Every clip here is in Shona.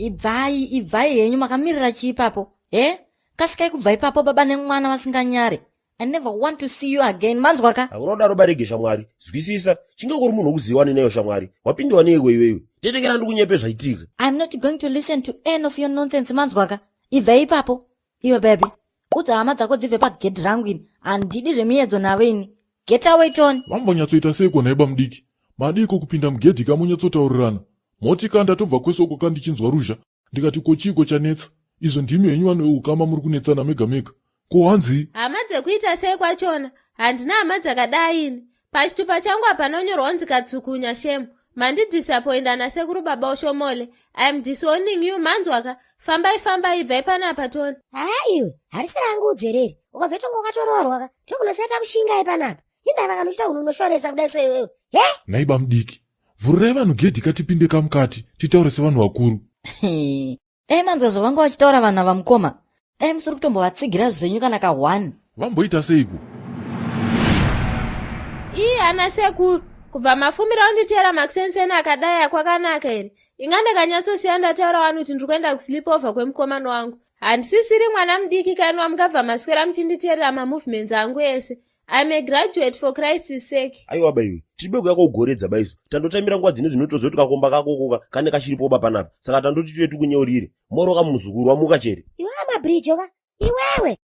Ibvai henyu makamirira chii ipapo? Kasikai kubva ipapo baba nemwana vasinganyare. I never want to see you again. Manzwaka? Unodaro barege shamwari. Zwisisa. Chingakuri munhu wokuziwani neyo shamwari. Wapindwa newe iwewe. Tetekera ndikunyepe zvaitika. I'm not going to listen to any of your nonsense manzwaka. Ibvai ipapo. Iwe baby. Udza hama dzako dzibve pagedhi rangu ini. Handidi zvemiedzo nawe ini. Get away Tony. Wambonyatsoita seiko naiba mudiki. Madiko kupinda mugedhi kamunyatsotaurirana. Motika ndatobva kwesoko kandichinzwa ruzha. Ndikati kochiko chanetsa. Izvo ndimi henyu vanhu ukama muri kunetsana mega mega. Ko hanzi? Hama dzekuita sei kwachona? Handina hama dzakadai ini. Pachitupa changu hapanonyorwa kunzi Katsukunya shemu. Mandidisappointa nasekuru baba Oshomole. I am disowning you manzwaka. Fambai ibvai panapa Tony. Iwe, harisi rangu udzerere. Ukabvetonga ukatoroorwa ka. Tokunosata kushingai panapa. Indava kanochita unhu unoshoresa kudai seiwewe. Naiba mudiki. Vhurirai vanhu gedhi katipinde kamukati. Titaure sevanhu vakuru. Manzwa zvavanga vachitaura vanhu ava mukoma. Musiri kutombovatsigira zvenyu kana ka1. Vamboita seiko? Ana sekuru. Kubva mafumira unditera makusenseni akadai akwakanaka here. Ingandakanyatsosiya ndataura vanhu kuti ndikuenda kusleep over kwemukomano wangu. Handisisiri mwana mudiki kanwa mungabva maswera muchinditeerera mamovements angu ese. I'm a graduate for Christ's sake. Aiwa baiwe, tibe kuyako ugoredza baizo. Tandotamira nguva dzine zvinotozoti kakomba kakokoka kane kachiripo panapa. Saka tandoti tuye tukunyeurire. Moroka muzukuru wamuka chere. Iwe amabridge oka. Iwewe.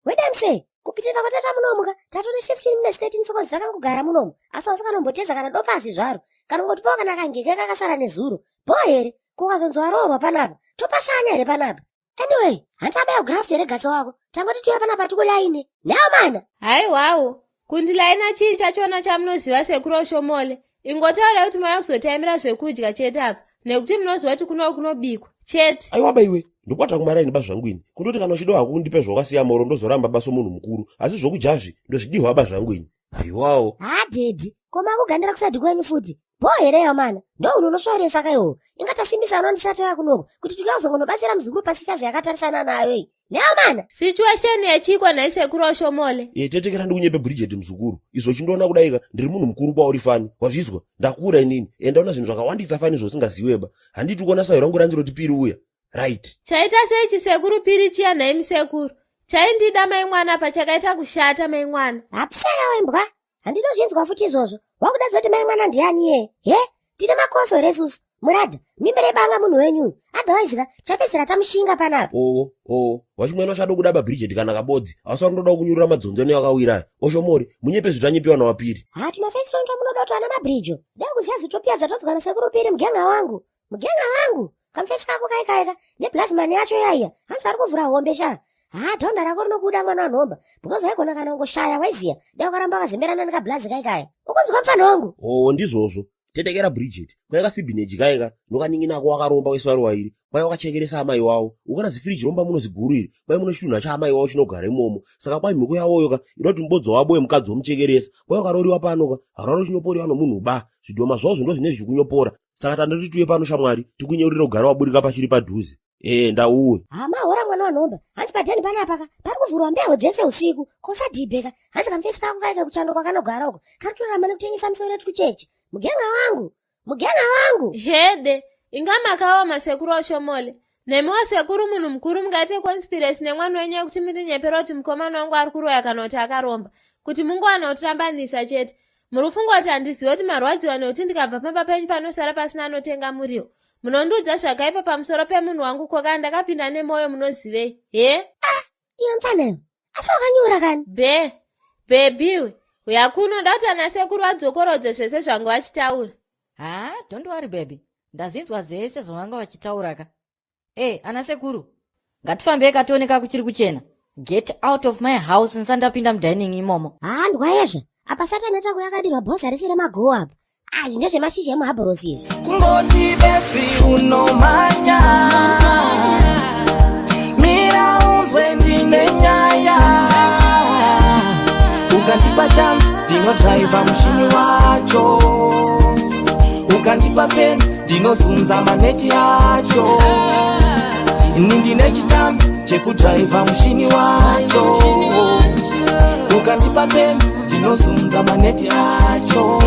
Wedamse. Kupitira kwatata munomuka. Tatone 15 minutes 13 seconds dzakangogara munomu. Asi usinganombotedza kana dopasi zvaro. Kana ngotipawo kana kangeke kakasara nezuro. Bohere. Kukazonzwa roorwa panapa. Topashanya here panapa. Anyway, handaba yograft here gatso wako. Tangoti tuya panapa tukulaine. Nayo mana. Haiwawo. Kundilaina chii chachona chamunoziva sekuru Oshomole. Ingotaura kuti maya kuzotaimira zvekudya chete apa. Nekuti munoziva kuti kunobikwa. Chete. Aiwa baiwe. Ndokwata kumaraini bazvangu ini. Kundoti kana uchido hako kundipe zvakasiya moro ndozoramba baso munhu mukuru. Asi zvokujazvi ndozvidiwa bazvangu ini. Aiwawo. Dedi. Koma kugandira kusadi kwenyu futi. Bohereyo mana. Ndo unhu unoshoresa kaiwo. Ingatasimbisa anondisata kunoko kuti tikazongonobatsira muzukuru pasichazi yakatarisana nayo. Nayo mana. Situation yechiko naisekuru Oshomole. Tetekera ndikunyepe Bridget muzukuru. Izvo chindoona kudaika ndiri munhu mukuru pauri fani. Wazvizwa? Ndakura inini. Ndaona zvinhu zvakawandisa fani zvosingaziweba. Handiti kuona sayo rangu ranziro tipiri uya. Right. Chaita sei chisekuru piri chiya nhai musekuru. Chaindida mai mwana pachakaita kushata mai mwana. Hapusaya wembwa. Handinozvinzwa futi izvozvo. Wakuda zoti mai mwana ndiani tine makoso resusu. Murada, mimbere banga munhu wenyu. Otherwise chapedzera tamushinga panapa. Wachimwena chado kudaba Bridget kana kabodzi. Asa ndoda kunyurira madzonzo neakawira. Oshomori, munyepe zvitanyipiwa na wapiri. Tuna face ronto munoda kuti ana mabridge. Dai kuziya zvitopia dzatodzwa nasekuru piri mugenga wangu. Kamfesi kako kaikaika neplasma yacho yaiya. Hanzi ari kuvhura hombe sha. Dhonda rako rinokuda mwana wanhomba. Because haigona kana ungoshaya waiziya. Dai ukaramba wakazemberana nekablazi kaikaya. Ukunzwa mfana wangu. Ndizvozvo. Tetekera Bridget. Kwaika sibhineji kaika. Ndokaninginako wakaromba weswari wairi. Kwai wakachekeresa amai wawo. Ukana zifiriji romba muno ziguriri. Kwai muno chitunha chaamai wawo chinogara imomo. Saka kwai mhiko yawoyoka inoti mubodzi wabo wemukadzi womuchekeresa. Kwai ukaroriwa panoka. Hararo chinoporiwa nomunhu ba. Zvidhoma zvavo ndo zvine zvikunyopora. Saka tandoti tuye pano shamwari. Tikunyeurira kugara waburika pachiri padhuze. Ndauwe. Mahora mwana wanhomba. Hanzi padhani panapa pari kuvhurwa mbeu dzese usiku. Kosadhibheka. Hanzi kamfesi kako kaika kuchando kwakanogara uko. Karitorama nekutengesa musoro wetu kuchechi. Mugenga wangu. Hede. Ingamakaoma sekuru Oshomole. Nemiwo sekuru munhu mukuru mungate conspiracy nemwana wenyu kuti mundinyepera kuti mukomana wangu ari kuroya kana kuti akaromba. Kuti mungowana kutirambanisa chete. Murufunga kuti handizivi kuti marwadziwa nekuti ndikabva pamba penyu panosara pasina anotenga muriwo. Munondiudza zvakaipa pamusoro pemunhu wangu koka ndakapinda nemwoyo munozivei. Iyo mfanayo. Asi wakanyura kani? Bebiwe. Uyakuno ndauti ana sekuru adzokorodze zvese zvangu vachitaura. Don't worry baby. Ndazvinzwa zvese zvavanga vachitaura ka. Ana sekuru. Ngatifambei kationeka kuchiri kuchena. Get out of my house nsandapinda mudining imomo. Ndwayezva. Apa Satani atakuyadirwa bhosi arisire mago apa. Zvine zvemashizha emuhabhorosi izvi. Kungoti besi unomanya. Mira unzwe ndine nyaya. Ukandipa chance ndinodriva mushini wacho. Ukandipa pen ndinozunza maneti acho. Ini ndine chitambi chekudriva mushini wacho. Ukandipa pen ndinozunza maneti acho.